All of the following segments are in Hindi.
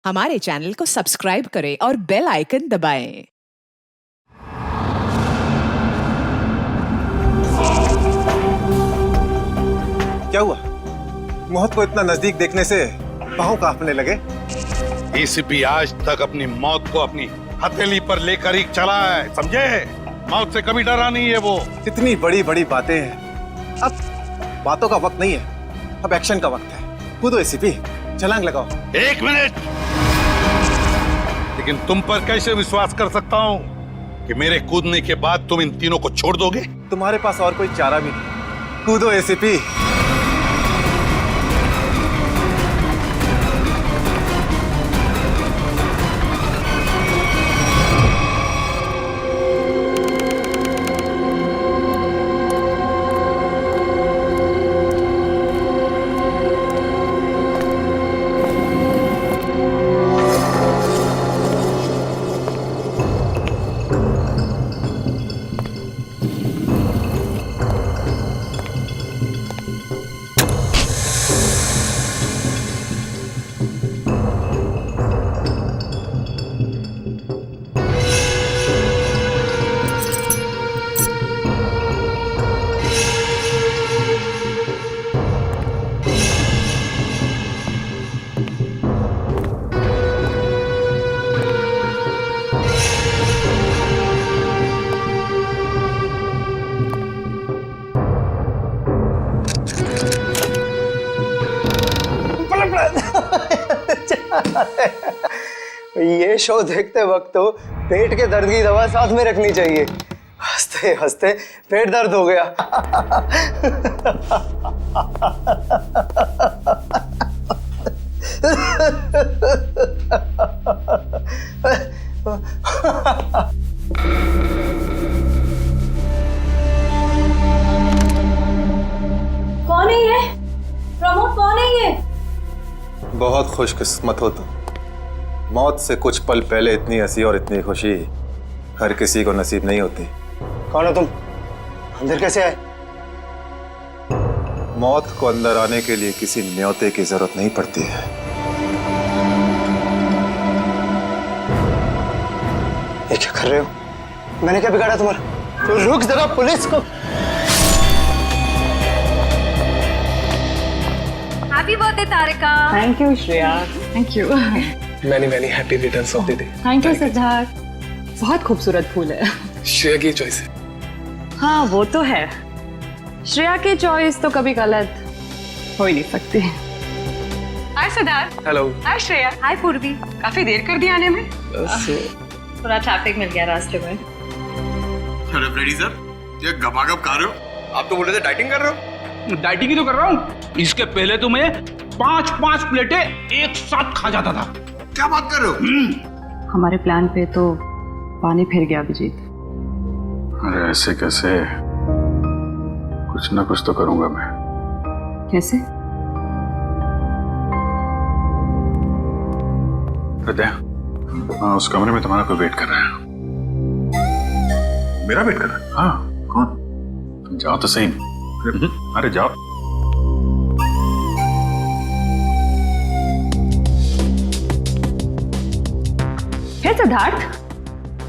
हमारे चैनल को सब्सक्राइब करें और बेल आइकन दबाएं। क्या हुआ? मौत को इतना नजदीक देखने से पांव कांपने लगे। एसीपी आज तक अपनी मौत को अपनी हथेली पर लेकर ही चला है, समझे? मौत से कभी डरा नहीं है वो। इतनी बड़ी बड़ी बातें हैं, अब बातों का वक्त नहीं है, अब एक्शन का वक्त है। कूदो एसीपी, छलांग लगाओ। 1 मिनट, लेकिन तुम पर कैसे विश्वास कर सकता हूँ कि मेरे कूदने के बाद तुम इन तीनों को छोड़ दोगे? तुम्हारे पास और कोई चारा भी नहीं। कूदो एसीपी। ये शो देखते वक्त तो पेट के दर्द की दवा साथ में रखनी चाहिए। हंसते हंसते पेट दर्द हो गया। कौन है ये? प्रमोद, कौन है ये? बहुत खुशकिस्मत हो तुम। मौत से कुछ पल पहले इतनी हंसी और इतनी खुशी हर किसी को नसीब नहीं होती। कौन हो तुम? अंदर कैसे आए? मौत को अंदर आने के लिए किसी न्योते की जरूरत नहीं पड़ती है। ये क्या कर रहे हो? मैंने क्या बिगाड़ा तुम्हारा? तो रुक जरा, पुलिस को। Happy birthday Tarika. Thank you Shreya. Thank you. Many happy returns of the day. Thank you Siddharth. बहुत खूबसूरत फूल है। श्रेया की चॉइस है। हाँ वो तो है, श्रेया की चॉइस तो कभी गलत हो ही नहीं सकती। हाय सिद्धार्थ। हेलो। हाय श्रेया। हाय पूर्वी। काफी देर कर दी आने में। थोड़ा ट्रैफिक मिल गया रास्ते में। अरे फ्रेडी सर, ये गपागप खा रहे हो? आप तो बोल रहे थे डाइटिंग कर रहे हो। डाइटिंग ही तो कर रहा हूँ। इसके पहले तो मैं 5-5 प्लेटें एक साथ खा जाता था। क्या बात कर रहे हो? हमारे प्लान पे तो पानी फिर गया अभिजीत। अरे ऐसे कैसे? कुछ ना कुछ तो करूंगा मैं। कैसे? हृदय, उस कमरे में तुम्हारा कोई वेट कर रहा है। मेरा वेट कर रहा है? हाँ। कौन? तुम जाओ तो सही। अरे जाओ। फिर सिद्धार्थ,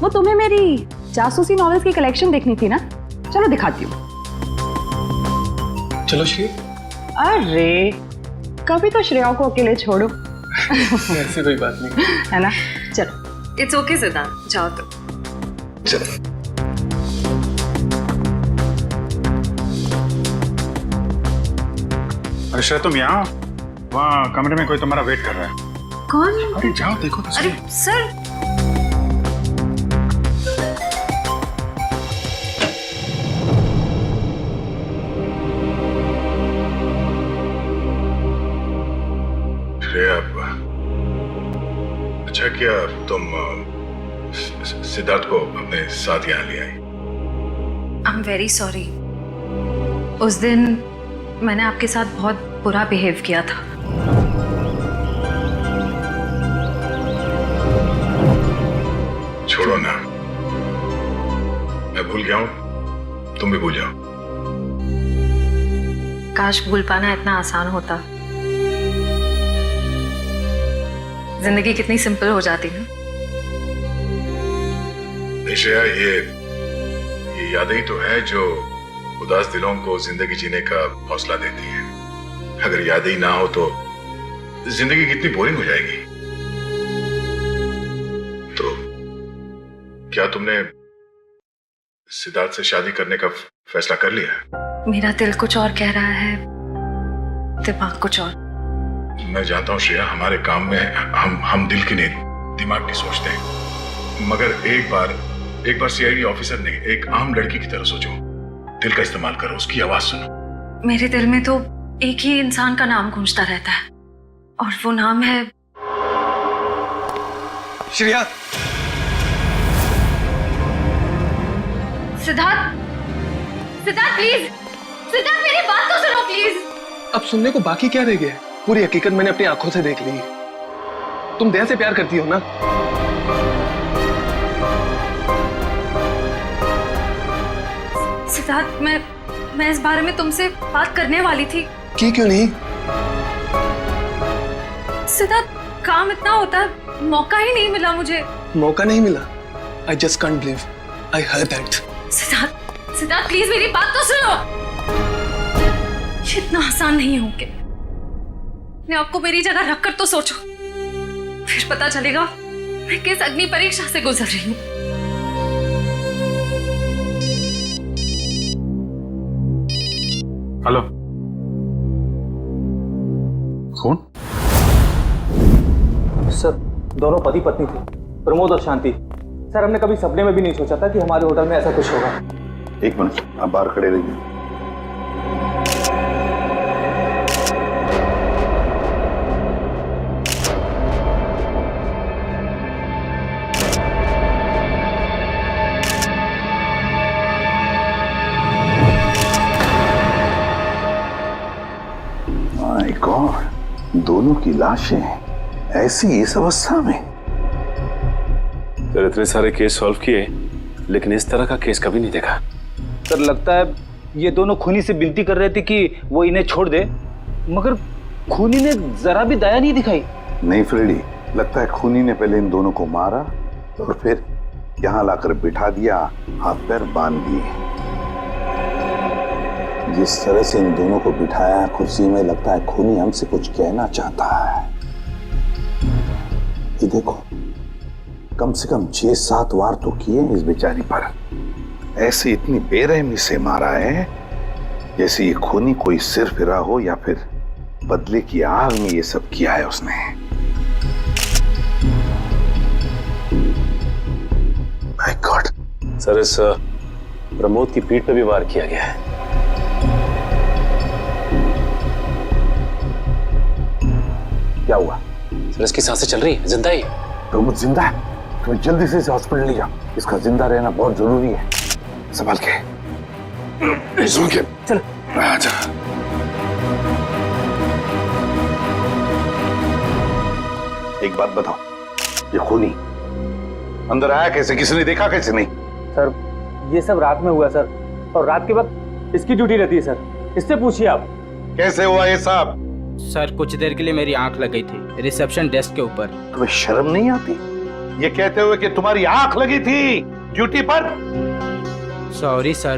वो तुम्हें मेरी जासूसी नॉवेल्स की कलेक्शन देखनी थी ना? चलो दिखाती हूँ। चलो श्रेया। अरे कभी तो श्रेया को अकेले छोड़ो। ऐसी कोई बात नहीं है ना? चलो। इट्स ओके सिद्धार्थ, जाओ तो। चलो। अरे श्रेया, तुम यहाँ? वहाँ कमरे में कोई तुम्हारा वेट कर रहा है। कौन? अरे जाओ देखो तो सही। अरे सर, श्रेया, अच्छा किया तुम सिद्धार्थ को अपने साथ यहाँ ले आई। I am very sorry. उस दिन मैंने आपके साथ बहुत बुरा बिहेव किया था। छोड़ो ना, मैं भूल गया हूँ, तुम भी भूल जाओ। काश भूल पाना इतना आसान होता। जिंदगी कितनी सिंपल हो जाती है। श्रेया, ये यादें ही तो है जो उदास दिलों को जिंदगी जीने का हौसला देती है। अगर यादें ही ना हो तो जिंदगी कितनी बोरिंग हो जाएगी। तो क्या तुमने सिद्धार्थ से शादी करने का फैसला कर लिया? मेरा दिल कुछ और कह रहा है, दिमाग कुछ और। मैं जानता हूँ श्रेया, हमारे काम में हम दिल की नहीं दिमाग की सोचते हैं, मगर एक बार सीआईडी ऑफिसर ने एक आम लड़की की तरह सोचो। दिल का इस्तेमाल करो, उसकी आवाज सुनो। मेरे दिल में तो एक ही इंसान का नाम गूंजता रहता है, और वो नाम है श्रेया। सिद्धार्थ। सिद्धार्थ प्लीज, सिद्धार्थ मेरी बात तो सुनो प्लीज। अब सुनने को बाकी क्या रह गया है? पूरी हकीकत मैंने अपनी आंखों से देख ली है। तुम दया से प्यार करती हो ना? सिद्धार्थ, मैं इस बारे में तुमसे बात करने वाली थी। की क्यों नहीं? सिद्धार्थ, काम इतना होता है, मौका ही नहीं मिला मुझे। मौका नहीं मिला? I just can't believe I heard that. Siddharth, Siddharth please मेरी बात तो सुनो। इतना आसान नहीं हो के अपने आपको मेरी जगह रखकर तो सोचो, फिर पता चलेगा मैं किस अग्नि परीक्षा से गुजर रही हूँ। हेलो, कौन? सर, दोनों पति पत्नी थे, प्रमोद और शांति। सर, हमने कभी सपने में भी नहीं सोचा था कि हमारे होटल में ऐसा कुछ होगा। एक मिनट, आप बाहर खड़े रहिए। माय गॉड, दोनों की लाशें ऐसी इस अवस्था में। सर, इतने सारे केस सॉल्व किए, लेकिन इस तरह का केस कभी नहीं देखा। सर, लगता है ये दोनों खूनी से विनती कर रहे थे कि वो इन्हें छोड़ दे, मगर खूनी ने जरा भी दया नहीं दिखाई। नहीं फ्रेडी, लगता है खूनी ने पहले इन दोनों को मारा और फिर यहाँ लाकर बिठा दिया, हाथ पैर बांध दिए। जिस तरह से इन दोनों को बिठाया कुर्सी में, लगता है खूनी हमसे कुछ कहना चाहता है। ये देखो, कम से कम 6-7 वार तो किए इस बेचारी पर। ऐसे इतनी बेरहमी से मारा है जैसे ये खूनी कोई सिर फिरा हो या फिर बदले की आग में ये सब किया है उसने। My God. सर, इस प्रमोद की पीठ पे भी वार किया गया है। क्या हुआ? सर, इसकी सांसें चल रही है, जिंदा ही। प्रमोद जिंदा है? तुम्हें जल्दी से इसे हॉस्पिटल ले जाओ, इसका जिंदा रहना बहुत जरूरी है। संभाल के, चल। आजा। एक बात बताओ, ये खूनी अंदर आया कैसे? किसी ने देखा कैसे? नहीं सर, ये सब रात में हुआ सर, और रात के वक्त इसकी ड्यूटी रहती है सर, इससे पूछिए आप। कैसे हुआ ये सब? सर, कुछ देर के लिए मेरी आंख लग गई थी रिसेप्शन डेस्क के ऊपर। तुम्हें शर्म नहीं आती ये कहते हुए कि तुम्हारी आंख लगी थी ड्यूटी पर? Sorry sir.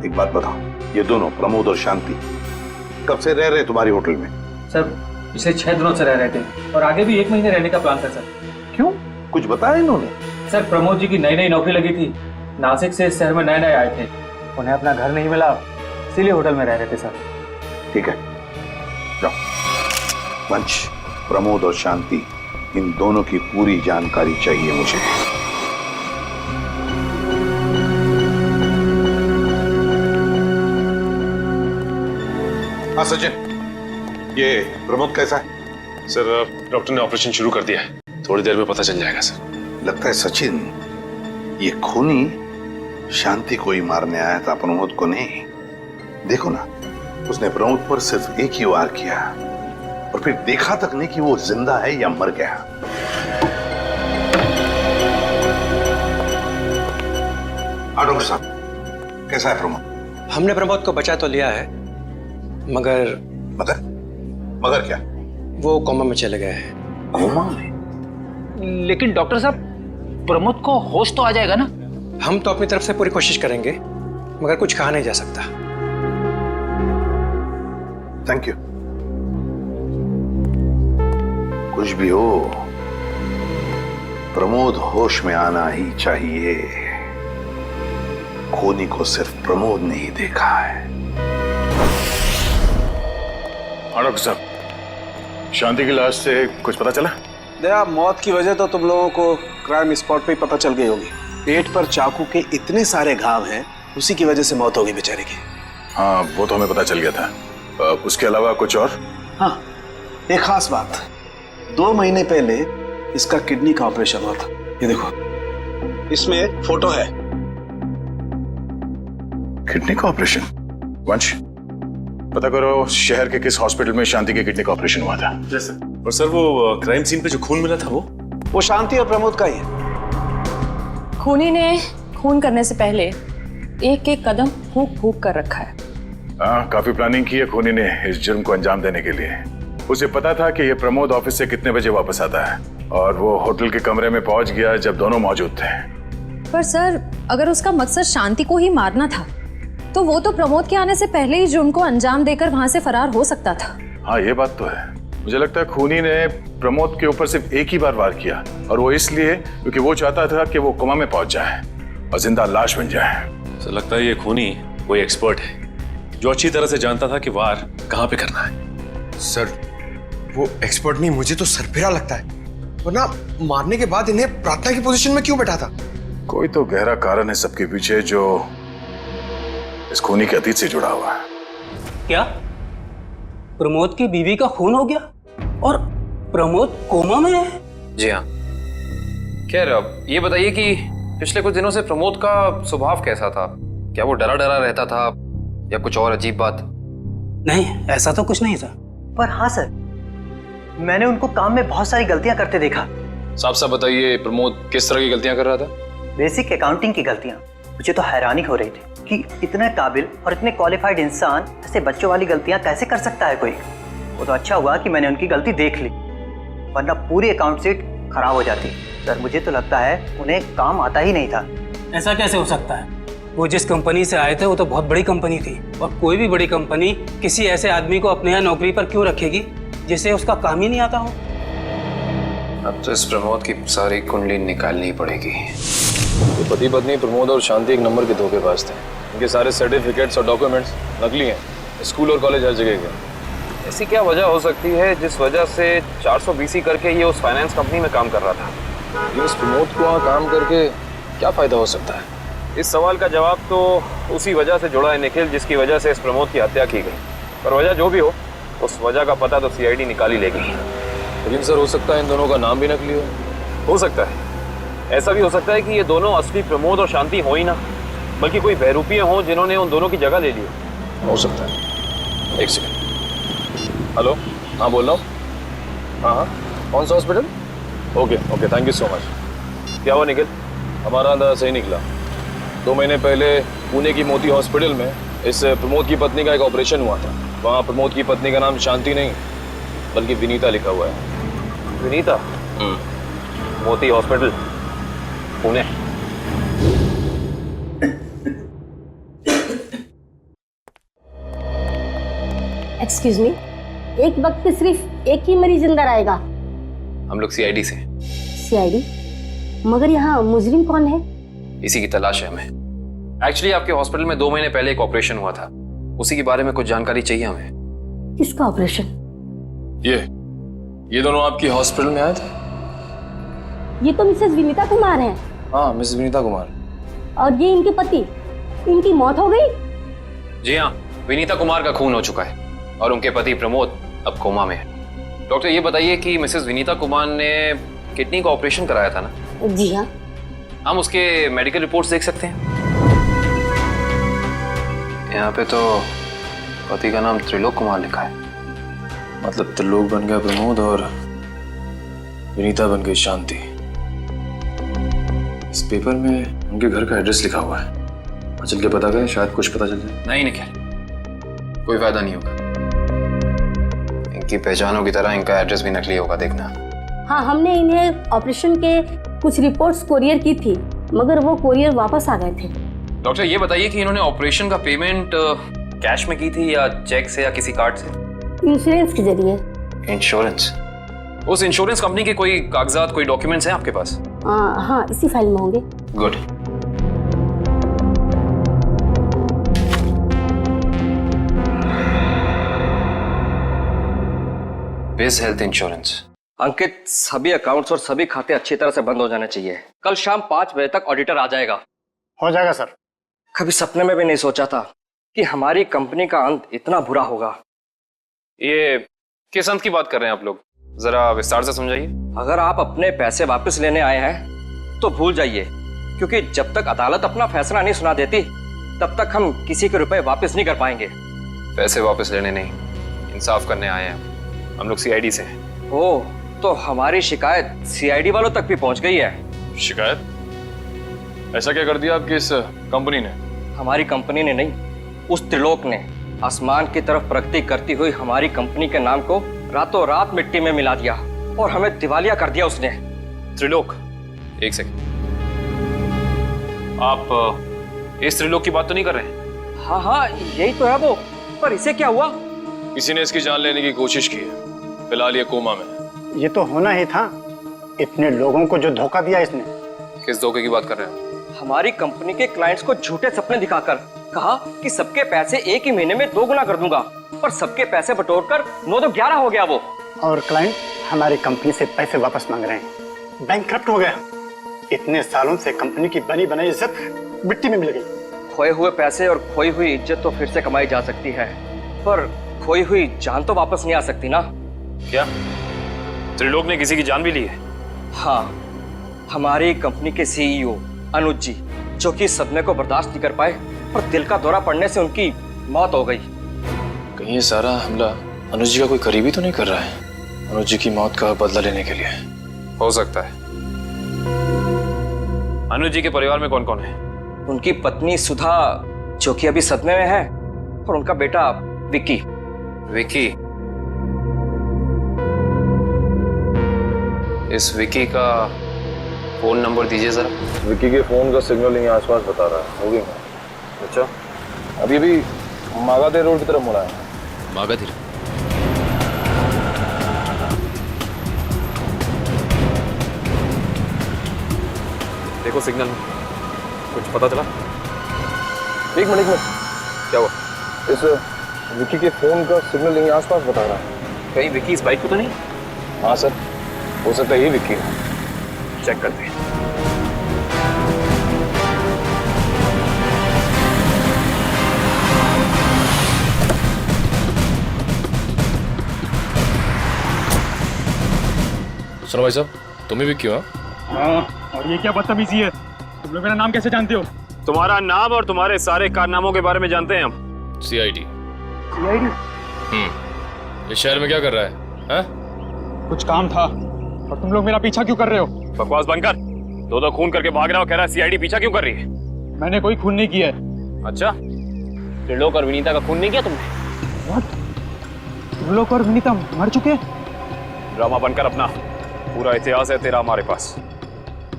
एक बात बताओ, ये दोनों प्रमोद और शांति कब से रह रहे तुम्हारी होटल में? सर, पिछले 6 दिनों से रह रहे थे, और आगे भी 1 महीने रहने का प्लान था सर। क्यों, कुछ बताया इन्होंने? सर, प्रमोद जी की नई नौकरी लगी थी, नासिक से इस शहर में नए आए थे, उन्हें अपना घर नहीं मिला, इसीलिए होटल में रह रहे थे सर। ठीक है, जाओ। वंश, प्रमोद और शांति, इन दोनों की पूरी जानकारी चाहिए मुझे। हाँ सचिन, ये प्रमोद कैसा है? सर, डॉक्टर ने ऑपरेशन शुरू कर दिया है, थोड़ी देर में पता चल जाएगा सर। लगता है सचिन, ये खूनी शांति को ही मारने आया था, प्रमोद को नहीं। देखो ना, उसने प्रमोद पर सिर्फ एक ही वार किया और फिर देखा तक नहीं कि वो जिंदा है या मर गया। डॉक्टर साहब, कैसा है प्रमोद? हमने प्रमोद को बचा तो लिया है, मगर मगर क्या? वो कोमा में चले गए हैं। कोमा में? लेकिन डॉक्टर साहब, प्रमोद को होश तो आ जाएगा ना? हम तो अपनी तरफ से पूरी कोशिश करेंगे, मगर कुछ कहा नहीं जा सकता। Thank you. कुछ भी हो, प्रमोद होश में आना ही चाहिए। खूनी को सिर्फ प्रमोद ने ही देखा है। डॉक्टर साहब, शांति की लाश से कुछ पता चला? दया, मौत की वजह तो तुम लोगों को क्राइम स्पॉट पे ही पता चल गई होगी। पेट पर चाकू के इतने सारे घाव हैं, उसी की वजह से मौत हो गई बेचारे की। हाँ, वो तो हमें पता चल गया था। उसके अलावा कुछ और? हाँ, एक खास बात। 2 महीने पहले इसका किडनी का ऑपरेशन हुआ था। ये देखो, इसमें फोटो है। किडनी का ऑपरेशन? वंश, पता करो शहर के किस हॉस्पिटल में शांति के किडनी का ऑपरेशन हुआ था। और सर, वो क्राइम सीन पे जो खून मिला था वो शांति और प्रमोद का ही है। खूनी ने खून करने से पहले एक एक कदम फूंक फूंक कर रखा है। हाँ, काफी प्लानिंग की है खूनी ने इस जुर्म को अंजाम देने के लिए। उसे पता था कि ये प्रमोद ऑफिस से कितने बजे वापस आता है, और वो होटल के कमरे में पहुंच गया जब दोनों मौजूद थे। पर सर, अगर उसका मकसद शांति को ही मारना था, तो वो तो प्रमोद के आने से पहले ही जुर्म को अंजाम देकर वहां से फरार हो सकता था। हाँ, ये बात तो है। मुझे लगता है खूनी ने प्रमोद के ऊपर सिर्फ एक ही बार वार किया, और वो इसलिए क्योंकि वो चाहता था कि वो कोमा में पहुंच जाए और जिंदा लाश बन जाए। सर, लगता है ये खूनी कोई एक्सपर्ट है जो अच्छी तरह से जानता था कि वार कहाँ पे करना है। सर, वो एक्सपर्ट नहीं, मुझे तो सरफिरा लगता है। वरना मारने के बाद इन्हें प्रार्थना की पोजीशन में क्यों बैठा था? कोई तो गहरा कारण है सबके पीछे जो इस खूनी के अतीत से जुड़ा हुआ है। क्या प्रमोद की बीवी का खून हो गया और प्रमोद कोमा में है? जी हाँ। खैर, अब ये बताइए कि पिछले कुछ दिनों से प्रमोद का स्वभाव कैसा था? क्या वो डरा डरा रहता था या कुछ और अजीब बात? नहीं, ऐसा तो कुछ नहीं था। पर हाँ सर, मैंने उनको काम में बहुत सारी गलतियां करते देखा। साफ साफ बताइए, प्रमोद किस तरह की गलतियां कर रहा था? बेसिक अकाउंटिंग की गलतियां। मुझे तो हैरानी हो रही थी कि इतने काबिल और इतने क्वालिफाइड इंसान ऐसे बच्चों वाली गलतियां कैसे कर सकता है कोई। वो तो अच्छा हुआ कि मैंने उनकी गलती देख ली, वरना पूरी अकाउंट शीट खराब हो जाती। सर, मुझे तो लगता है उन्हें काम आता ही नहीं था। ऐसा कैसे हो सकता है? वो जिस कंपनी से आए थे वो तो बहुत बड़ी कंपनी थी, और कोई भी बड़ी कंपनी किसी ऐसे आदमी को अपने यहाँ नौकरी पर क्यों रखेगी जिसे उसका काम ही नहीं आता हो? अब तो इस प्रमोद की सारी कुंडली निकालनी पड़ेगी। तो पति पत्नी प्रमोद और शांति एक नंबर के धोखेबाज थे। इनके सारे सर्टिफिकेट्स और डॉक्यूमेंट्स नकली हैं। स्कूल और कॉलेज हर जगह के। ऐसी क्या वजह हो सकती है जिस वजह से 420 करके ये उस फाइनेंस कंपनी में काम कर रहा था? ये इस प्रमोद को वहाँ काम करके क्या फायदा हो सकता है? इस सवाल का जवाब तो उसी वजह से जुड़ा है निखिल, जिसकी वजह से इस प्रमोद की हत्या की गई। पर वजह जो भी हो, उस वजह का पता तो सीआईडी निकाल ही लेगी। लेकिन सर, हो सकता है इन दोनों का नाम भी नकली हो सकता है। ऐसा भी हो सकता है कि ये दोनों असली प्रमोद और शांति हो ही ना, बल्कि कोई बहरूपिये हों जिन्होंने उन दोनों की जगह ले ली हो सकता है। एक सेकंड। हेलो, हाँ बोल रहा हूँ। हाँ, कौन सा hospital? Okay, thank you so much. क्या हुआ निखिल? हमारा अंदाजा सही निकला। 2 महीने पहले पुणे की मोती हॉस्पिटल में इस प्रमोद की पत्नी का एक ऑपरेशन हुआ था। वहाँ प्रमोद की पत्नी का नाम शांति नहीं बल्कि विनीता लिखा हुआ है। विनीता? मोती हॉस्पिटल, पुणे। एक्सक्यूज मी, एक वक्त पे सिर्फ एक ही मरीज अंदर आएगा? हम लोग सीआईडी से। सीआईडी? मगर यहाँ मुजरिम कौन है? इसी की तलाश है हमें। एक्चुअली आपके हॉस्पिटल में 2 महीने पहले एक ऑपरेशन हुआ था, उसी के बारे में कुछ जानकारी चाहिए हमें। किसका ऑपरेशन? ये दोनों आपके हॉस्पिटल में आए थे? ये तो मिसेस विनीता कुमार हैं। हाँ, मिसेस विनीता कुमार। और ये इनके पति, इनकी मौत हो गई? जी हाँ, विनीता कुमार का खून हो चुका है और उनके पति प्रमोद अब कोमा में है। डॉक्टर, ये बताइए कि मिसेस विनीता कुमार ने किडनी का ऑपरेशन कराया था ना? जी हाँ। हम उसके मेडिकल रिपोर्ट्स देख सकते हैं? यहाँ पे तो पति का नाम त्रिलोक कुमार लिखा है। मतलब त्रिलोक बन गया प्रमोद और विनीता बन गई शांति। इस पेपर में उनके घर का एड्रेस लिखा हुआ है। चल के पता करें, शायद कुछ पता चल जाए। नहीं निखिल, कोई फायदा नहीं होगा। इनकी पहचानों की तरह इनका एड्रेस भी नकली होगा, देखना। हाँ, हमने इन्हें ऑपरेशन के कुछ रिपोर्ट्स कोरियर की थी, मगर वो कोरियर वापस आ गए थे। डॉक्टर ये बताइए कि इन्होंने ऑपरेशन का पेमेंट कैश में की थी या चेक से या किसी कार्ड से? इंश्योरेंस के जरिए। इंश्योरेंस? उस इंश्योरेंस कंपनी के कोई कागजात, कोई डॉक्यूमेंट्स हैं आपके पास? हाँ, इसी फाइल में होंगे। गुड। बिज हेल्थ इंश्योरेंस। अंकित, सभी अकाउंट्स और सभी खाते अच्छी तरह से बंद हो जाने चाहिए। कल शाम 5 बजे तक ऑडिटर आ जाएगा। हो जाएगा सर। कभी सपने में भी नहीं सोचा था कि हमारी कंपनी का अंत इतना बुरा होगा। ये किस अंत की बात कर रहे हैं आप लोग? जरा विस्तार से समझाइए। अगर आप अपने पैसे वापस लेने आए हैं तो भूल जाइए, क्योंकि जब तक अदालत अपना फैसला नहीं सुना देती तब तक हम किसी के रुपए वापस नहीं कर पाएंगे। पैसे वापस लेने नहीं, इंसाफ करने आए हैं हम लोग। सीआईडी से हैं। ओह, तो हमारी शिकायत सीआईडी वालों तक भी पहुंच गई है। शिकायत? ऐसा क्या कर दिया आपकी इस कंपनी ने? हमारी कंपनी ने नहीं, उस त्रिलोक ने आसमान की तरफ प्रगति करती हुई हमारी कंपनी के नाम को रातों रात मिट्टी में मिला दिया और हमें दिवालिया कर दिया उसने। त्रिलोक? एक सेकंड, आप इस त्रिलोक की बात तो नहीं कर रहे हैं? हाँ, यही तो है वो। पर इसे क्या हुआ? किसी ने इसकी जान लेने की कोशिश की है, फिलहाल ये कोमा में। ये तो होना ही था, इतने लोगों को जो धोखा दिया इसने। किस धोखे की बात कर रहे हैं? हमारी कंपनी के क्लाइंट्स को झूठे सपने दिखाकर कहा कि सबके पैसे एक ही महीने में 2 गुना कर दूंगा, पर सबके पैसे बटोरकर 9 तो 11 हो गया वो। और क्लाइंट हमारी कंपनी से पैसे वापस मांग रहे हैं। बैंकक्रप्ट हो गया। इतने सालों से कंपनी की बनी बनाई इज्जत मिट्टी में मिल गई। खोए हुए पैसे और खोई हुई इज्जत तो फिर से कमाई जा सकती है, पर खोई हुई जान तो वापस नहीं आ सकती ना। क्या त्रिलोक ने किसी की जान भी ली है? हाँ, हमारी कंपनी के सीईओ अनुज जी, जो कि सदमे को बर्दाश्त नहीं कर पाए और दिल का दौरा पड़ने से उनकी मौत हो गई। कहीं ये सारा हमला अनुज जी का कोई करीबी तो नहीं कर रहा है? अनुज जी की मौत का बदला लेने के लिए हो सकता है। अनुज जी के परिवार में कौन कौन है? उनकी पत्नी सुधा, जो कि अभी सदमे में है, और उनका बेटा विक्की। विक्की? इस विक्की का फोन नंबर दीजिए जरा। विक्की के फोन का सिग्नल यहीं आसपास बता रहा है। होगी मैं। अच्छा, अभी भी मागाधे रोड की तरफ मुड़ा है। मागाधे? देखो सिग्नल में कुछ पता चला? एक मिनट। क्या हुआ? इस विक्की के फोन का सिग्नल यहीं आसपास बता रहा है। कहीं विक्की इस बाइक को तो नहीं? हाँ सर, हो सकता है ये विक्की है। चेक करते हैं। सुनो भाई साहब, तुम ही विक्की हो? हाँ, और ये क्या बदतमीजी है? तुम लोग मेरा नाम कैसे जानते हो? तुम्हारा नाम और तुम्हारे सारे कारनामों के बारे में जानते हैं हम। सीआईडी। सीआईडी? इस शहर में क्या कर रहा है? हाँ? कुछ काम था, और तुम लोग मेरा पीछा क्यों कर रहे हो? बकवास बंद कर। दो खून करके भाग रहा हो, कह रहा है सीआईडी पीछा क्यों कर रही है? मैंने कोई खून नहीं किया है। अच्छा, त्रिलोक और विनीता का खून नहीं किया तुमने? What? त्रिलोक और विनीता मर चुके? ड्रामा बनकर अपना पूरा इतिहास है तेरा हमारे पास।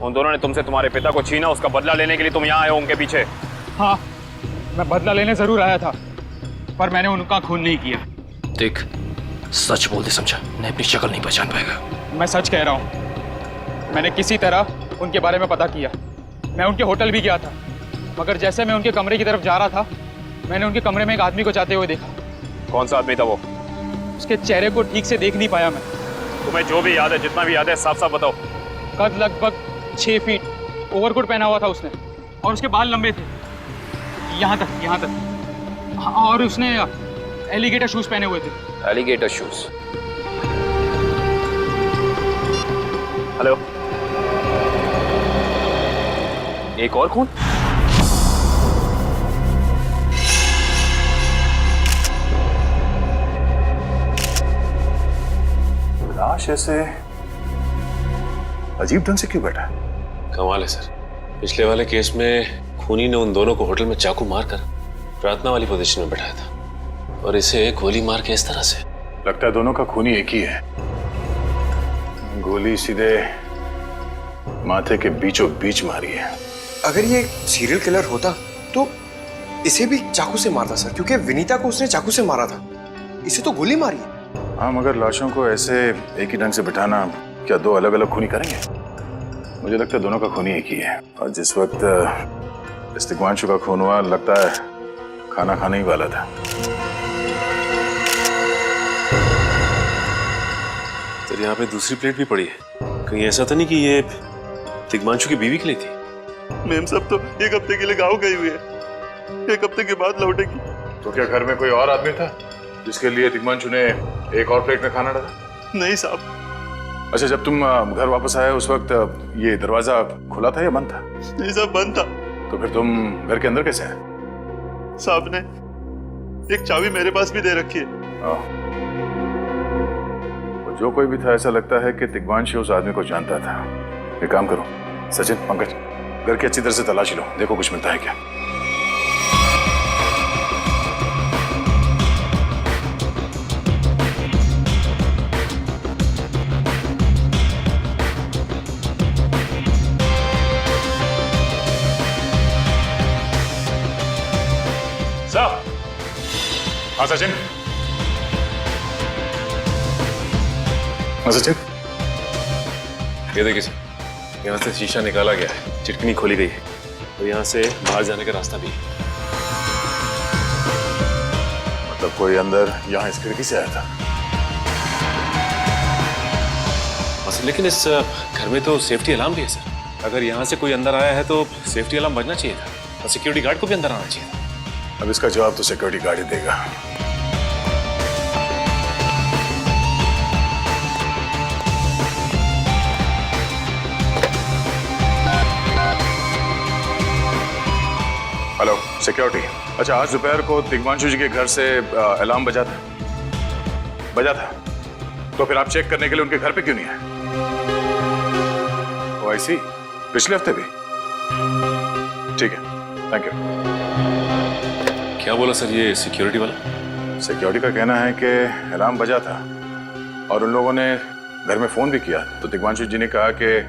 उन दोनों ने तुमसे तुम्हारे पिता को छीना, उसका बदला लेने के लिए तुम यहाँ आए हो उनके पीछे। हाँ, मैं बदला लेने जरूर आया था, पर मैंने उनका खून नहीं किया। देख, सच बोल दे समझा, नहीं अपनी शक्ल नहीं पहचान पाएगा। मैं सच कह रहा हूँ। मैंने किसी तरह उनके बारे में पता किया। मैं उनके होटल भी गया था, मगर जैसे मैं उनके कमरे की तरफ जा रहा था, मैंने उनके कमरे में एक आदमी को जाते हुए देखा। कौन सा आदमी था वो? उसके चेहरे को ठीक से देख नहीं पाया मैं। तुम्हें जो भी याद है, जितना भी याद है, साफ साफ बताओ। कद लगभग 6 फीट, ओवरकोट पहना हुआ था उसने, और उसके बाल लंबे थे यहाँ तक। और उसने एलिगेटर शूज पहने हुए थे। Alligator shoes? हेलो, एक और खून? लाश ऐसे अजीब ढंग से क्यों बैठा है? कमाल है सर, पिछले वाले केस में खूनी ने उन दोनों को होटल में चाकू मारकर प्रार्थना वाली पोजीशन में बैठाया था, और इसे गोली मार के इस तरह से। लगता है दोनों का खूनी एक ही है। गोली सीधे माथे के बीचों बीच मारी है। अगर ये सीरियल किलर होता तो इसे भी चाकू से मारता सर, क्योंकि विनीता को उसने चाकू से मारा था, इसे तो गोली मारी है। हाँ, मगर लाशों को ऐसे एक ही ढंग से बिठाना क्या दो अलग अलग खूनी करेंगे? मुझे लगता है दोनों का खूनी एक ही है। और जिस वक्त इस तिग्मांशु का खून हुआ, लगता है खाना खाने ही वाला था। सर, यहाँ पे दूसरी प्लेट भी पड़ी है। कहीं ऐसा तो नहीं कि ये तिग्मांशु की बीवी के लिए थी? मैम सब तो 1 हफ्ते के लिए गाँव गई हुई है, 1 हफ्ते के बाद लौटेगी। तो क्या घर में कोई और आदमी था जिसके लिए तिग्मांशु ने एक और प्लेट में खाना डाला? नहीं साहब। अच्छा, जब तुम घर वापस आए उस वक्त ये दरवाजा खुला था या बंद था? नहीं साहब, बंद था। तो फिर तुम घर के अंदर कैसे आए? साहब ने एक चाबी मेरे पास भी दे रखी है। तो जो कोई भी था, ऐसा लगता है कि तिग्मांशु उस आदमी को जानता था। एक काम करो सचिन, पंकज, घर की अच्छी तरह से तलाशी लो, देखो कुछ मिलता है क्या। हाँ सचिन, हाँ सचिन, ये देखिए सर, यहाँ से शीशा निकाला गया है, चिटकनी खोली गई है और यहाँ से बाहर जाने का रास्ता भी है। मतलब कोई अंदर यहाँ इस खिड़की से आया था? बस, लेकिन इस घर में तो सेफ्टी अलार्म भी है सर। अगर यहाँ से कोई अंदर आया है तो सेफ्टी अलार्म बजना चाहिए था और सिक्योरिटी गार्ड को भी अंदर आना चाहिए था। अब इसका जवाब तो सिक्योरिटी गार्ड ही देगा। Hello security. अच्छा, आज दोपहर को तिग्मांशु जी के घर से अलार्म बजा था, तो फिर आप चेक करने के लिए उनके घर पे क्यों नहीं आए? ओ आई सी, पिछले हफ्ते भी? ठीक है, थैंक यू। क्या बोला सर ये सिक्योरिटी वाला? सिक्योरिटी का कहना है कि अलार्म बजा था और उन लोगों ने घर में फोन भी किया, तो तिग्मांशु जी ने कहा कि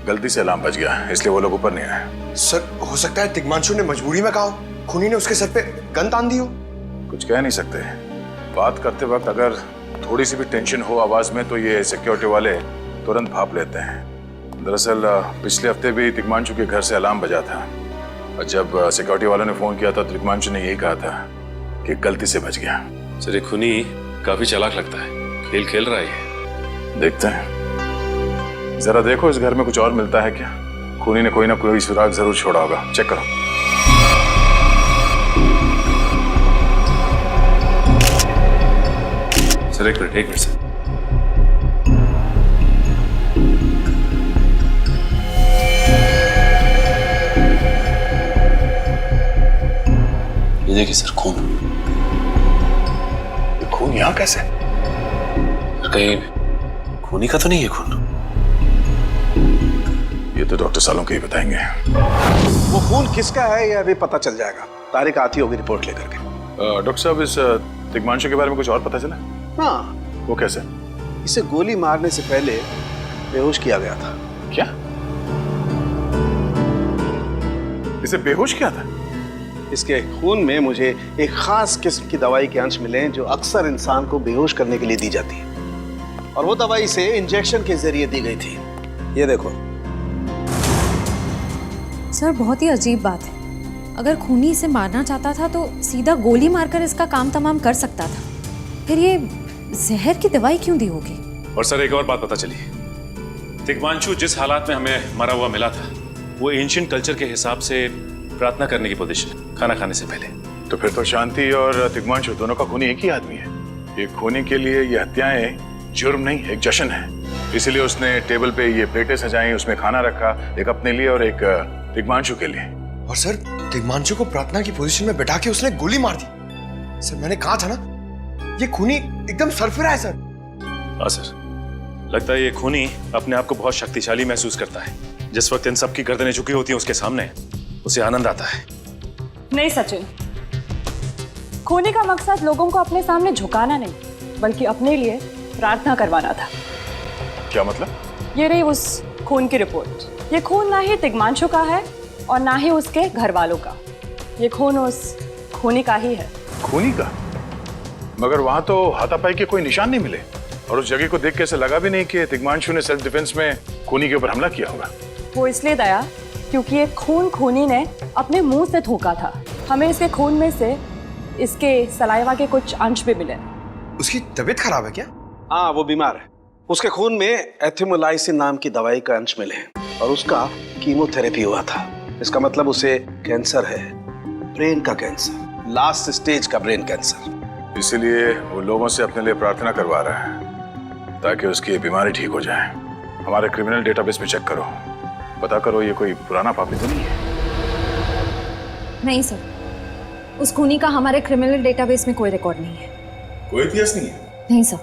गलती से अलार्म बज गया, इसलिए वो लोग ऊपर नहीं आए। सर, हो सकता है तिग्मांशु ने मजबूरी में कहा, खूनी ने उसके सर पे गन तान दी हो। कुछ कह नहीं सकते। बात करते वक्त अगर थोड़ी सी भी टेंशन हो आवाज में तो ये सिक्योरिटी वाले तुरंत भाप लेते हैं। दरअसल पिछले हफ्ते भी तिग्मांशु के घर से अलार्म बजा था और जब सिक्योरिटी वालों ने फोन किया था तो तिग्मांशु ने यही कहा था कि गलती से बच गया। सर, ये खूनी काफी चालाक लगता है, खेल खेल रहा है। देखते हैं, जरा देखो इस घर में कुछ और मिलता है क्या। खूनी ने कोई ना कोई सुराग जरूर छोड़ा होगा, चेक करो। सर एक मिनट सर। ये देखिए सर, खून। ये खून यहाँ कैसे? कहीं खूनी का तो नहीं है खून? ये तो डॉक्टर सालों के ही बताएंगे। वो खून किसका है ये अभी पता चल जाएगा। तारिक आती होगी रिपोर्ट लेकर के। डॉक्टर साहब, इस तिग्मांशु के बारे में कुछ और पता चला? हाँ। वो कैसे? इसे गोली मारने से पहले बेहोश किया गया था। क्या? इसे बेहोश किया था? इसके खून में मुझे एक खास किस्म की दवाई के अंश मिले हैं जो अक्सर इंसान को बेहोश करने के लिए दी जाती है, और वो दवाई इसे इंजेक्शन के जरिए दी गई थी। ये देखो। सर, बहुत ही अजीब बात है। अगर खूनी इसे मारना चाहता था तो सीधा गोली मारकर इसका काम तमाम कर सकता था। फिर ये जहर की दवाई क्यों दी होगी? और सर, एक और बात पता चली, तिग्मांशु जिस हालात में हमें मरा हुआ मिला था वो एंशिएंट कल्चर के हिसाब से प्रार्थना करने की पोजीशन, खाना खाने से पहले। तो फिर तो शांति और तिग्मांशु दोनों का खूनी एक ही आदमी है। ये खूनी के लिए ये हत्याएं जुर्म नहीं, एक जश्न है। इसीलिए उसने टेबल पे ये प्लेटें सजाई, उसमें खाना रखा, एक अपने लिए और एक तिग्मांशु के लिए। और सर, तिग्मांशु को प्रार्थना की पोजीशन में बैठा के उसने गोली मार दी। सर, मैंने कहा था ना, ये खूनी एकदम सरफिरा है सर। हाँ सर, लगता है ये खूनी अपने आप को बहुत शक्तिशाली महसूस करता है। जिस वक्त इन सबकी गर्दनें झुकी होती हैं उसके सामने, उसे आनंद आता है। नहीं सचिन, खूनी का मकसद लोगों को अपने सामने झुकाना नहीं, बल्कि अपने लिए प्रार्थना करवाना था। क्या मतलब? ये रही उस खून की रिपोर्ट। ये खून ना ही तिग्मांशु का है और ना ही उसके घर वालों का। ये खून उस खूनी का ही है। खूनी का? मगर वहां तो हाथापाई के कोई निशान नहीं मिले और उस जगह को देख के ऐसा लगा भी नहीं कि तिग्मांशु ने सेल्फ डिफेंस में खूनी के ऊपर हमला किया होगा। वो इसलिए दया क्योंकि ये खून खूनी ने अपने मुंह से थूका था। हमें इसके खून में से इसके सलाइवा के कुछ अंश भी मिले। उसकी तबीयत खराब है क्या? हाँ, वो बीमार है। उसके खून में एथिमोलाइसिन नाम की दवाई का अंश मिले और उसका कीमोथेरेपी हुआ था। इसका मतलब उसे कैंसर है, ब्रेन का कैंसर, लास्ट स्टेज का ब्रेन कैंसर। इसीलिए वो लोगों से अपने लिए प्रार्थना करवा रहा है ताकि उसकी ये बीमारी ठीक हो जाए। हमारे क्रिमिनल डेटाबेस में चेक करो, पता करो ये कोई पुराना पापी तो नहीं है। नहीं सर, उस खूनी का हमारे क्रिमिनल डेटाबेस में कोई रिकॉर्ड नहीं है। कोई इतिहास नहीं है? नहीं सर।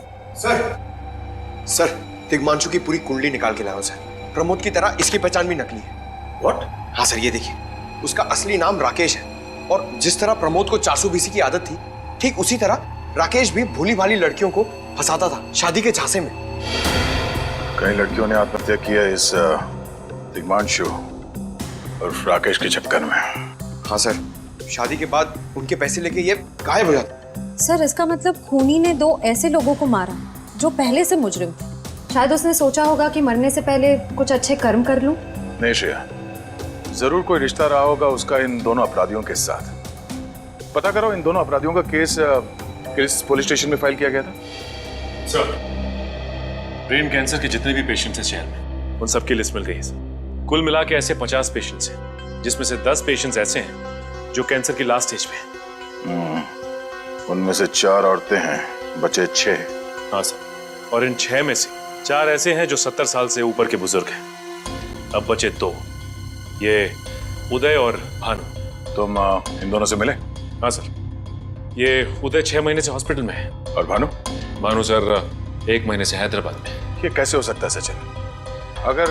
सर, तिग्मांशु की पूरी कुंडली निकाल के लाओ सर। प्रमोद की तरह इसकी पहचान भी नकली है। What? हाँ सर, ये देखिए, उसका असली नाम राकेश है और जिस तरह प्रमोद को चासू बीसी की आदत थी, ठीक उसी तरह राकेश भी भूली भाली लड़कियों को फंसाता था शादी के झांसे में। कई लड़कियों ने आत्महत्या की है इस तिग्मांशु और राकेश के चक्कर में। हाँ सर, शादी के बाद उनके पैसे लेके ये गायब हो जाता। सर, इसका मतलब खूनी ने 2 ऐसे लोगों को मारा जो पहले से मुजरिम थे। शायद उसने सोचा होगा कि मरने से पहले कुछ अच्छे कर्म कर लूं। नहीं श्रेया, जरूर कोई रिश्ता रहा होगा उसका इन दोनों अपराधियों के साथ। पता करो इन दोनों अपराधियों का केस किस पुलिस स्टेशन में फाइल किया गया था? सर, ब्रेन कैंसर के जितने भी पेशेंट्स हैं शहर में, उन सबकी लिस्ट मिल गई है सर। कुल मिला के ऐसे 50 पेशेंट्स हैं, जिसमें से 10 पेशेंट्स ऐसे हैं जो कैंसर की लास्ट स्टेज पे हैं। उनमें से 4 औरतें हैं, बचे 6। हाँ सर, और इन 6 में से 4 ऐसे हैं जो 70 साल से ऊपर के बुजुर्ग हैं। अब बचे 2, ये उदय और भानु। तुम इन दोनों से मिले? हाँ सर, ये उदय 6 महीने से हॉस्पिटल में है। और भानु? भानु सर 1 महीने से हैदराबाद में। ये कैसे हो सकता है सचिन? अगर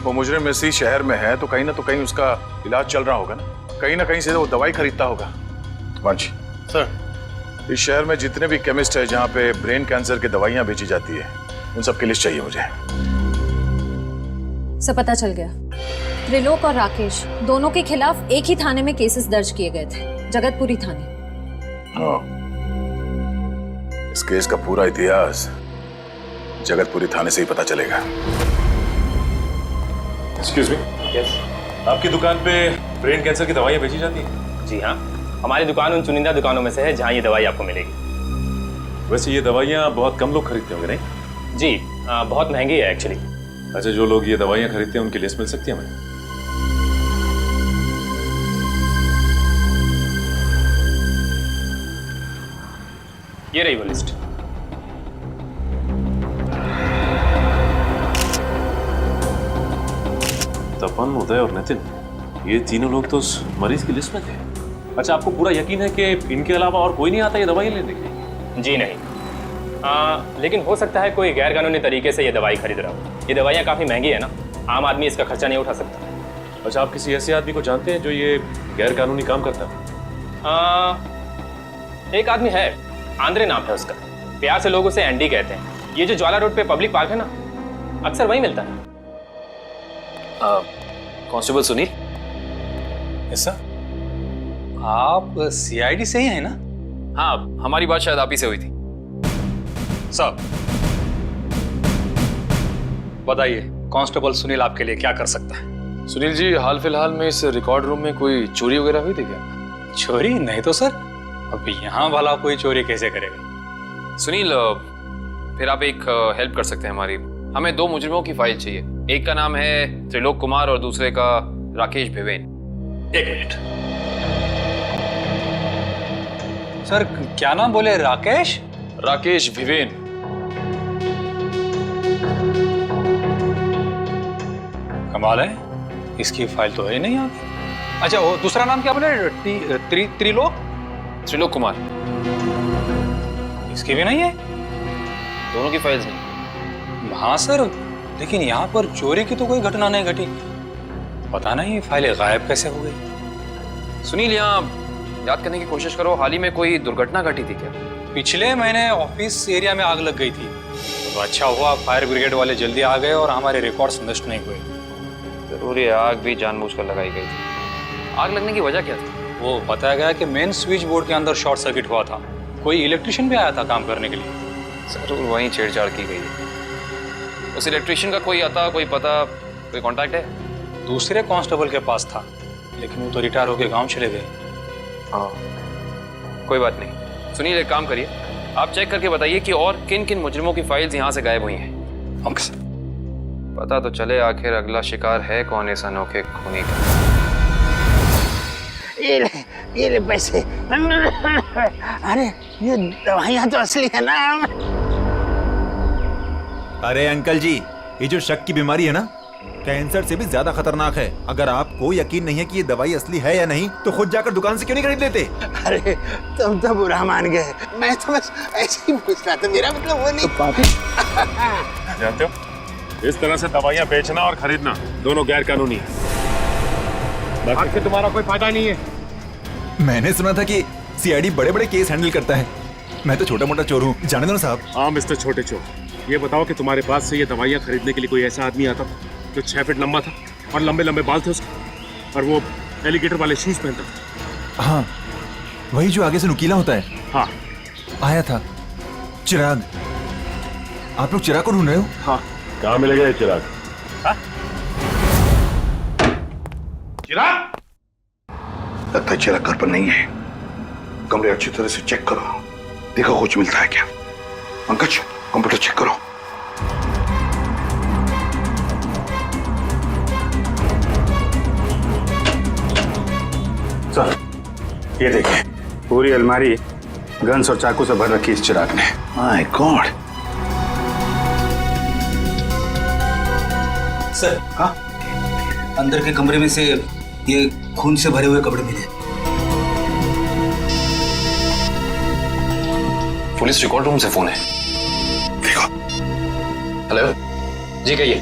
वो मुजरिम इसी शहर में है तो कहीं ना उसका इलाज चल रहा होगा ना कहीं से वो दवाई खरीदता होगा। वांची सर, इस शहर में जितने भी केमिस्ट है जहाँ पे ब्रेन कैंसर की दवाइयाँ बेची जाती है, उन सब की लिस्ट चाहिए मुझे। सब पता चल गया। त्रिलोक और राकेश दोनों के खिलाफ एक ही थाने में केसेस दर्ज किए गए थे, जगतपुरी थाने। इस केस का पूरा इतिहास जगतपुरी थाने से ही पता चलेगा। एक्सक्यूज मी, यस, आपकी दुकान पे ब्रेन कैंसर की दवाइयाँ बेची जाती हैं? जी हाँ, हमारी दुकान उन चुनिंदा दुकानों में से है जहाँ ये दवाई आपको मिलेगी। वैसे ये दवाइयाँ बहुत कम लोग खरीदते होंगे नहीं? जी, बहुत महंगी है एक्चुअली। अच्छा, जो लोग ये दवाइयाँ खरीदते हैं उनकी लिस्ट मिल सकती है हमें? ये रही वो लिस्ट। तपन, उदय और नितिन, ये तीनों लोग तो उस मरीज की लिस्ट में थे। अच्छा, आपको पूरा यकीन है कि इनके अलावा और कोई नहीं आता ये दवाई लेने के लिए? जी नहीं, लेकिन हो सकता है कोई गैर कानूनी तरीके से ये दवाई खरीद रहा हो। ये दवाइयाँ काफ़ी महंगी है ना, आम आदमी इसका खर्चा नहीं उठा सकता। अच्छा, आप किसी ऐसे आदमी को जानते हैं जो ये गैर कानूनी काम करता है? एक आदमी है, आंद्रे नाम है उसका। प्यार से लोग उसे एंडी कहते हैं। ये जो ज्वाला रोड पे पब्लिक पार्क है ना, अक्सर वही मिलता है। कांस्टेबल सुनील? ऐसा? आप सीआईडी से ही हैं ना? हाँ, हमारी बात शायद आप ही से हुई थी। साहब बताइए, कांस्टेबल सुनील आपके लिए क्या कर सकता है? सुनील जी, हाल फिलहाल में इस रिकॉर्ड रूम में कोई चोरी वगैरह हुई थी क्या? चोरी नहीं तो सर, अब यहाँ वाला कोई चोरी कैसे करेगा? सुनील, फिर आप एक हेल्प कर सकते हैं हमारी। हमें 2 मुजरिमों की फाइल चाहिए। एक का नाम है त्रिलोक कुमार और दूसरे का राकेश भिवेन। 1 मिनट सर, क्या नाम बोले? राकेश? राकेश भिवेन। कमाल है, इसकी फाइल तो है नहीं आगे। अच्छा, वो दूसरा नाम क्या बोले? त्रिलोक कुमार। इसकी भी नहीं है? दोनों की फाइल्स नहीं। हाँ सर, लेकिन यहाँ पर चोरी की तो कोई घटना नहीं घटी। पता नहीं फाइलें गायब कैसे हो गई। सुनील, यहाँ याद करने की कोशिश करो, हाल ही में कोई दुर्घटना घटी थी क्या? पिछले महीने ऑफिस एरिया में आग लग गई थी, तो अच्छा हुआ फायर ब्रिगेड वाले जल्दी आ गए और हमारे रिकॉर्ड्स नष्ट नहीं हुए। जरूर ये आग भी जानबूझकर लगाई गई थी। आग लगने की वजह क्या थी? वो बताया गया कि मेन स्विच बोर्ड के अंदर शॉर्ट सर्किट हुआ था। कोई इलेक्ट्रिशियन भी आया था काम करने के लिए। जरूर वहीं छेड़छाड़ की गई है। उस इलेक्ट्रिशियन का कोई आता, कोई पता, कोई कांटेक्ट है? दूसरे कांस्टेबल के पास था, लेकिन वो तो रिटायर होकर गांव चले गए। हाँ, कोई बात नहीं। सुनिए, एक काम करिए, आप चेक करके बताइए कि और किन किन मुजरिमों की फाइल्स यहाँ से गायब हुई हैं। पता तो चले आखिर अगला शिकार है कौन इस अनोखे खूनी का। ये ले पैसे। अरे ये दवाइयाँ तो असली है ना। अरे अंकल जी, ये जो शक की बीमारी है ना, कैंसर से भी ज्यादा खतरनाक है। अगर आपको यकीन नहीं है कि ये दवाई असली है या नहीं, तो खुद जाकर दुकान से क्यों नहीं खरीद लेते? अरे तुम तो बुरा मान गए, मैं तो बस ऐसे ही पूछ रहा था, मेरा मतलब वो नहीं। जानते हो, इस तरह से दवाइयाँ बेचना और खरीदना दोनों गैर कानूनी है। बाकी तुम्हारा कोई फायदा नहीं है। मैंने सुना था कि सीआईडी बड़े बड़े केस हैंडल करता है। मैं तो छोटा मोटा चोर हूँ, जाने दो ना साहब। हाँ मिस्टर छोटे चोर, ये बताओ कि तुम्हारे पास से ये दवाइयाँ खरीदने के लिए कोई ऐसा आदमी आता था जो 6 फीट लंबा था और लंबे लंबे बाल थे उसके, और वो एलिगेटर वाले शूज पहनता था? हाँ, वही जो आगे से नुकीला होता है। हाँ, आया था चिराग। आप लोग चिराग को ढूंढ रहे हो? हाँ। कहाँ मिलेगा ये चिराग? चिराग? लगता है चिराग घर पर नहीं है। कमरे अच्छी तरह से चेक करो, देखो कुछ मिलता है क्या। पंकज, कंप्यूटर चेक करो। सर, ये देखिए, पूरी अलमारी गन्स और चाकू से भर रखी इस चिराग ने। My God. सर, हाँ, अंदर के कमरे में से ये खून से भरे हुए कपड़े मिले। पुलिस रिकॉर्ड रूम से फोन है। देखो। हेलो जी, कहिए।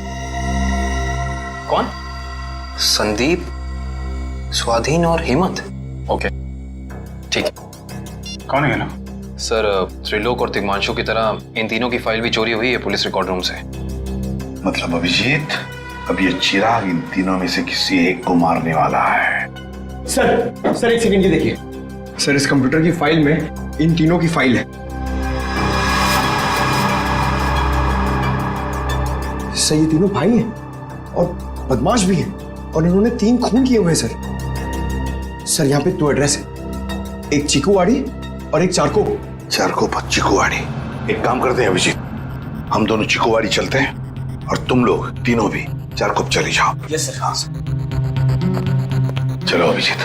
कौन? संदीप, स्वाधीन और हेमंत। ओके, ठीक है। कौन है ना? सर, त्रिलोक और तिग्मांशु की तरह इन तीनों की फाइल भी चोरी हुई है पुलिस रिकॉर्ड रूम से। मतलब अभिजीत, अब ये चिराग इन तीनों में से किसी एक को मारने वाला है। सर एक सेकंड, ये देखिए सर, इस कंप्यूटर की फाइल में इन तीनों की फाइल है। सर, ये तीनों भाई हैं और बदमाश भी हैं, और इन्होंने 3 खून किए हुए हैं सर। यहाँ पे 2 एड्रेस है, एक चीकूवाड़ी और एक चारको। चारको पर चीकूवाड़ी। एक काम करते हैं अभिजीत, हम दोनों चीकूवाड़ी चलते हैं और तुम लोग तीनों भी चारको चले जाओ। Yes sir. हाँ सर। चलो अभिजीत।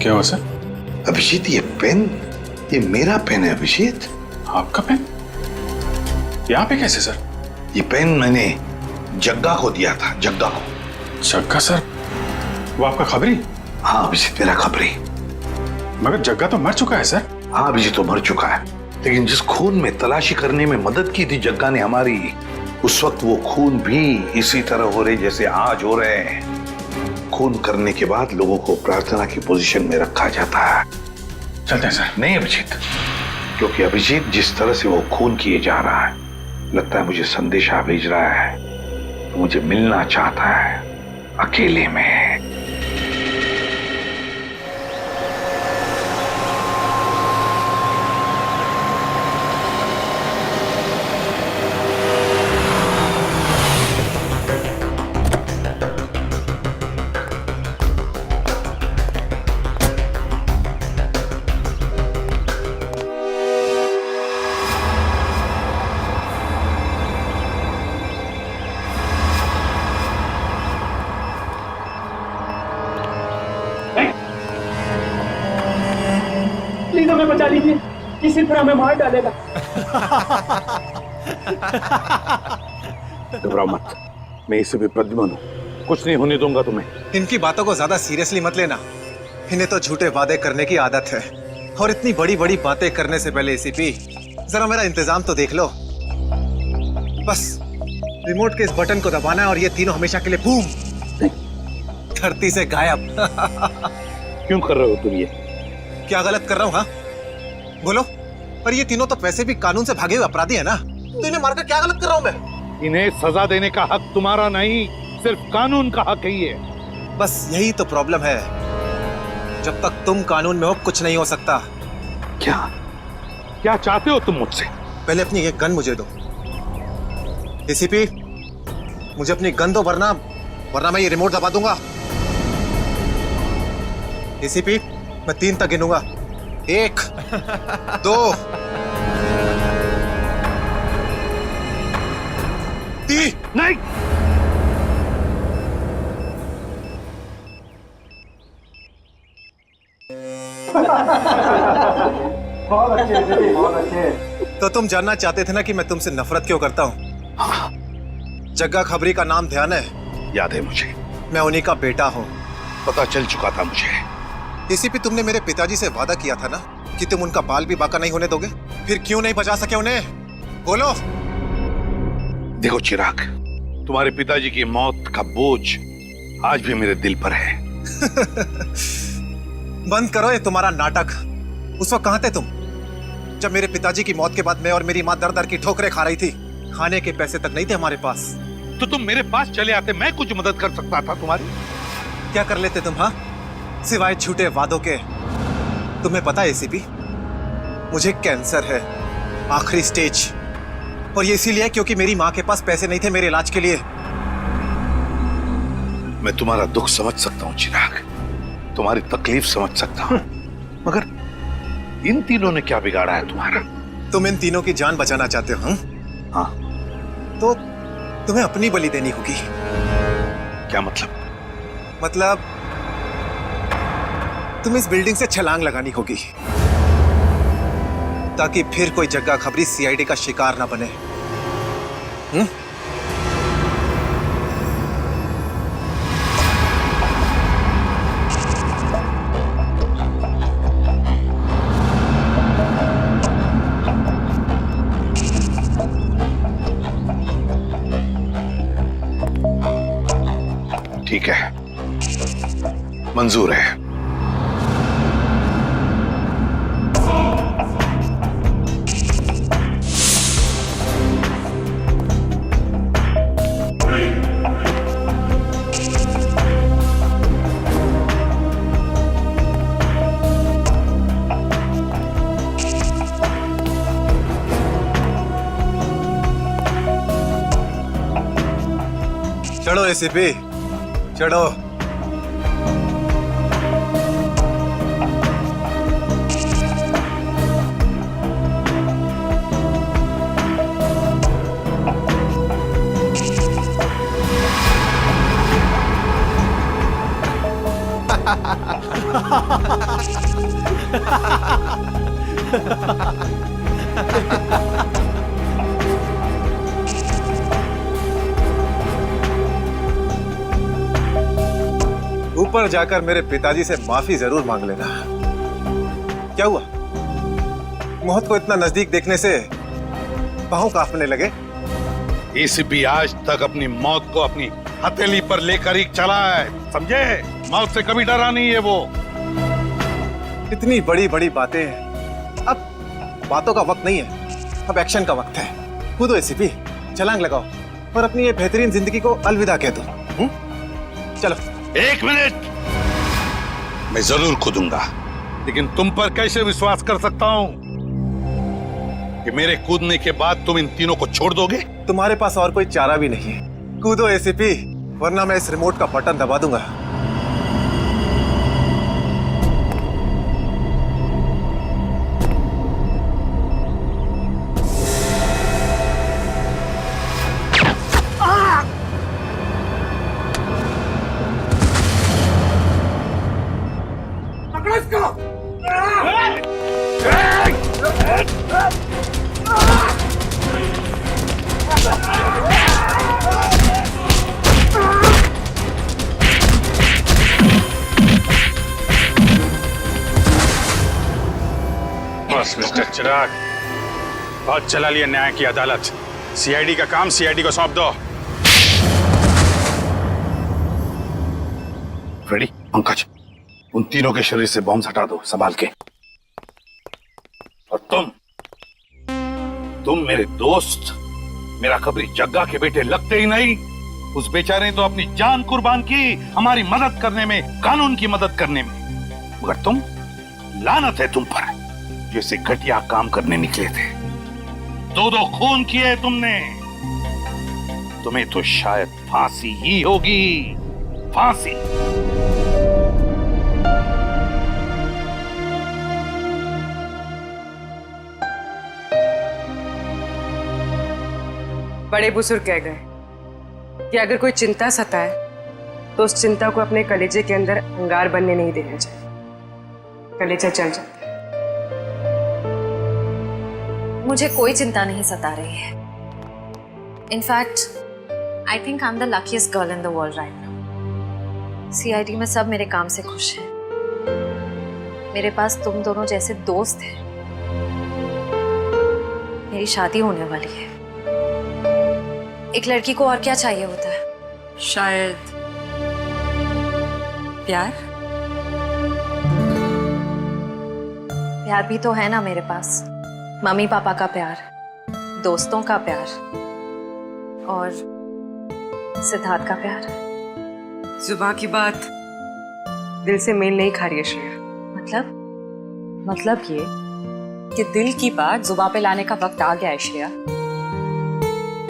क्या हुआ सर? अभिजीत, ये पेन, ये मेरा पेन है अभिजीत। आपका पेन? यहाँ पे कैसे सर? ये पेन मैंने जग्गा को दिया था, जग्गा को। जग्गा सर? वो आपका खबरी? हाँ अभिजीत, मेरा खबरी। मगर जग्गा तो मर चुका है सर। हाँ अभिजीत, तो मर चुका है, लेकिन जिस खून में तलाशी करने में मदद की थी जग्गा ने हमारी, उस वक्त वो खून भी इसी तरह हो रहे जैसे आज हो रहे हैं। खून करने के बाद लोगों को प्रार्थना की पोजीशन में रखा जाता है। चलते हैं सर। नहीं अभिजीत, क्योंकि अभिजीत जिस तरह से वो खून किए जा रहा है, लगता है मुझे संदेशा भेज रहा है, मुझे मिलना चाहता है अकेले में। प्लीज हमें बचा लीजिए, किसी तरह हमें मार डालेगा। घबराओ मत, मैं इसे भी प्रद्युम्न हूं, कुछ नहीं होने दूंगा तुम्हें। इनकी बातों को ज्यादा सीरियसली मत लेना, इन्हें तो झूठे वादे करने की आदत है, और इतनी बड़ी बड़ी बातें करने से पहले एसीपी जरा मेरा इंतजाम तो देख लो। बस रिमोट के इस बटन को दबाना है और ये तीनों हमेशा के लिए बूम धरती से गायब। क्यों कर रहे हो तुम ये? क्या गलत कर रहा हूँ? हाँ बोलो। पर ये तीनों तो वैसे भी कानून से भागे हुए अपराधी है ना, तो इन्हें मारकर क्या गलत कर रहा हूँ मैं? इन्हें सजा देने का हक तुम्हारा नहीं, सिर्फ कानून का हक ही है। बस यही तो प्रॉब्लम है, जब तक तुम कानून में हो कुछ नहीं हो सकता। क्या क्या चाहते हो तुम मुझसे? पहले अपनी ये गन मुझे दो। एसीपी, मुझे अपनी गन दो, वरना मैं ये रिमोट दबा दूंगा। एसीपी, मैं 3 तक गिनूंगा। 1 2 3। नहीं, बहुत अच्छे। तो तुम जानना चाहते थे ना कि मैं तुमसे नफरत क्यों करता हूँ? जग्गा खबरी का नाम ध्यान है? याद है मुझे। मैं उन्हीं का बेटा हूँ। पता चल चुका था मुझे। एसीपी, तुमने मेरे पिताजी से वादा किया था ना कि तुम उनका बाल भी बाका नहीं होने दोगे, फिर क्यों नहीं बचा सके उन्हें? बोलो। देखो चिराग, तुम्हारे पिताजी की मौत का बोझ आज भी मेरे दिल पर है। बंद करो ये तुम्हारा नाटक। उस वक्त कहाँ थे तुम, जब मेरे पिताजी की मौत के बाद मैं और मेरी माँ दर दर की ठोकरें खा रही थी? खाने के पैसे तक नहीं थे हमारे पास। तो तुम मेरे पास चले आते, मैं कुछ मदद कर सकता था तुम्हारी। क्या कर लेते तुम? हाँ, सिवाय झूठे वादों के। तुम्हें पता है एसीपी, मुझे कैंसर है, आखिरी स्टेज। और ये इसीलिए क्योंकि मेरी माँ के पास पैसे नहीं थे मेरे इलाज के लिए। मैं तुम्हारा दुख समझ सकता हूँ चिराग, तुम्हारी तकलीफ समझ सकता हूँ, मगर इन तीनों ने क्या बिगाड़ा है तुम्हारा? तुम इन तीनों की जान बचाना चाहते हो? हाँ। तो तुम्हें अपनी बलि देनी होगी। क्या मतलब? मतलब तुम्हें इस बिल्डिंग से छलांग लगानी होगी, ताकि फिर कोई जग्गा खबरी सीआईडी का शिकार ना बने। ठीक है, मंजूर है। चढ़ो एसीपी, चढ़ो। ऊपर जाकर मेरे पिताजी से माफी जरूर मांग लेना। क्या हुआ? मौत को इतना नजदीक देखने से पांव कांपने लगे? एसीपी आज तक अपनी मौत को अपनी हथेली पर लेकर ही चला है, समझे? मौत से कभी डरा नहीं है वो। इतनी बड़ी बड़ी बातें, अब बातों का वक्त नहीं है, अब एक्शन का वक्त है। कूदो एसीपी, छलांग लगाओ और अपनी ये बेहतरीन जिंदगी को अलविदा कह दो। चलो। 1 मिनट, मैं जरूर कूदूंगा, लेकिन तुम पर कैसे विश्वास कर सकता हूं कि मेरे कूदने के बाद तुम इन तीनों को छोड़ दोगे? तुम्हारे पास और कोई चारा भी नहीं है। कूदो एसीपी, वरना मैं इस रिमोट का बटन दबा दूंगा। बस मिस्टर चिराग, बहुत चला लिया न्याय की अदालत। सीआईडी का काम सीआईडी को सौंप दो। फ्रेडी, पंकज, उन तीनों के शरीर से बॉम्ब हटा दो संभाल के। और तुम मेरे दोस्त, मेरा कबरी जग्गा के बेटे लगते ही नहीं। उस बेचारे ने तो अपनी जान कुर्बान की हमारी मदद करने में, कानून की मदद करने में। मगर तुम, लानत है तुम पर, जैसे घटिया काम करने निकले थे। दो खून किए तुमने। तुम्हें तो शायद फांसी ही होगी, फांसी। बड़े बुजुर्ग कह गए कि अगर कोई चिंता सताए तो उस चिंता को अपने कलेजे के अंदर अंगार बनने नहीं देना चाहिए। कलेजा जल जाता है। मुझे कोई चिंता नहीं सता रही है। In fact I think I am the luckiest girl in the world right now. CID में सब मेरे काम से खुश हैं। मेरे पास तुम दोनों जैसे दोस्त हैं। मेरी शादी होने वाली है। एक लड़की को और क्या चाहिए होता है? शायद प्यार। प्यार भी तो है ना मेरे पास। मम्मी पापा का प्यार, दोस्तों का प्यार और सिद्धार्थ का प्यार। जुबान की बात दिल से मेल नहीं खा रही है श्रेया। मतलब ये कि दिल की बात जुबान पे लाने का वक्त आ गया है श्रेया।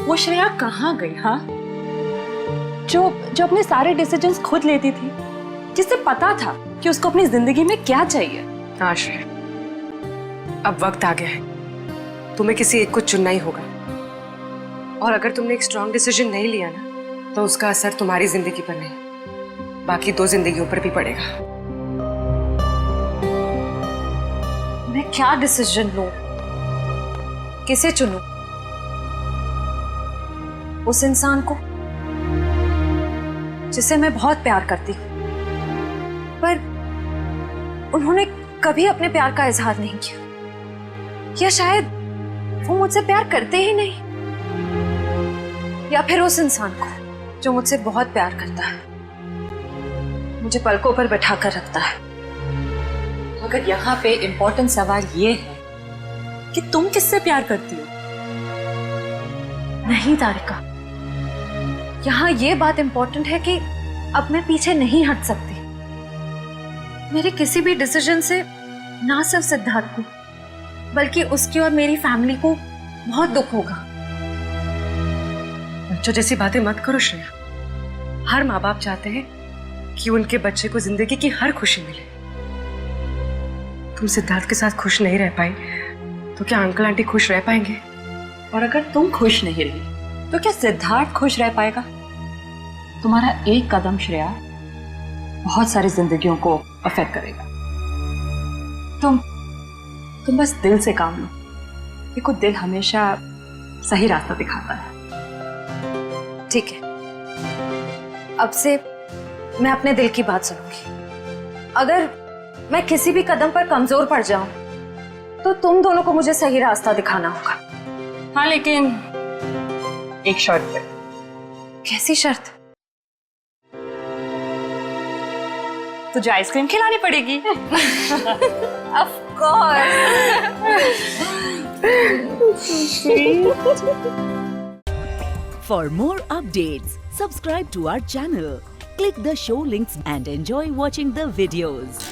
वो श्रेया कहाँ गई? हाँ, जो अपने सारे डिसीजंस खुद लेती थी, जिससे पता था कि उसको अपनी जिंदगी में क्या चाहिए। हाँ श्रेया, अब वक्त आ गया है। तुम्हें किसी एक को चुनना ही होगा। और अगर तुमने एक स्ट्रॉन्ग डिसीजन नहीं लिया ना, तो उसका असर तुम्हारी जिंदगी पर नहीं, बाकी 2 जिंदगियों पर भी पड़ेगा। मैं क्या डिसीजन लूं? किसे चुनूं? उस इंसान को जिसे मैं बहुत प्यार करती हूं, पर उन्होंने कभी अपने प्यार का इजहार नहीं किया, या शायद वो मुझसे प्यार करते ही नहीं, या फिर उस इंसान को जो मुझसे बहुत प्यार करता है, मुझे पलकों पर बैठा कर रखता है। मगर यहाँ पे इम्पोर्टेंट सवाल ये है कि तुम किससे प्यार करती हो? नहीं तारिका, यहाँ ये बात इम्पोर्टेंट है कि अब मैं पीछे नहीं हट सकती। मेरे किसी भी डिसीजन से ना सिर्फ सिद्धार्थ को, बल्कि उसकी और मेरी फैमिली को बहुत दुख होगा। बच्चों जैसी बातें मत करो श्रेया। हर माँ बाप चाहते हैं कि उनके बच्चे को जिंदगी की हर खुशी मिले। तुम सिद्धार्थ के साथ खुश नहीं रह पाई तो क्या अंकल आंटी खुश रह पाएंगे? और अगर तुम खुश नहीं रही तो क्या सिद्धार्थ खुश रह पाएगा? तुम्हारा एक कदम श्रेया बहुत सारी जिंदगियों को अफेक्ट करेगा। तुम बस दिल से काम लो। देखो, दिल हमेशा सही रास्ता दिखाता है। ठीक है, अब से मैं अपने दिल की बात सुनूंगी। अगर मैं किसी भी कदम पर कमजोर पड़ जाऊं तो तुम दोनों को मुझे सही रास्ता दिखाना होगा। हाँ, लेकिन एक शर्त पे। कैसी शर्त? तुझे आइसक्रीम खिलानी पड़ेगी। Of course. For more updates, subscribe to our channel, click the show links and enjoy watching the videos.